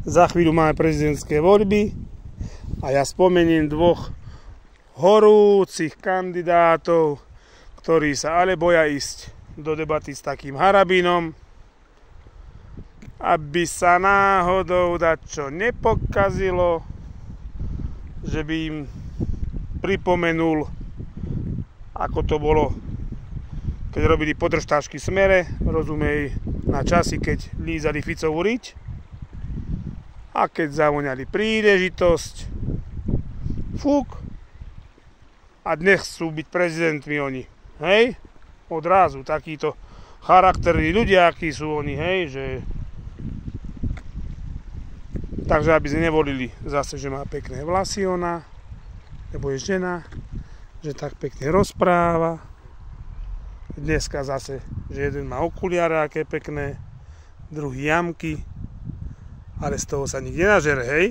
Za chvíľu máme prezidentské voľby a ja spomeniem dvoch horúcich kandidátov, ktorí sa ale boja ísť do debaty s takým Harabinom, aby sa náhodou dačo nepokazilo, že by im pripomenul, ako to bolo, keď robili podržtáčky Smere, rozumej, na časy, keď lízali Ficovú riť a keď zavoňali príležitosť, fúk, a dnes chcú byť prezidentmi oni, hej? Odrazu, takíto charakterní ľudia, akí sú oni, hej, že... Takže aby sme nevolili zase, že má pekné vlasy ona, nebo je žena, že tak pekne rozpráva. Dneska zase, že jeden má okuliare, aké pekné, druhý jamky, ale z toho sa nikde nažere, hej?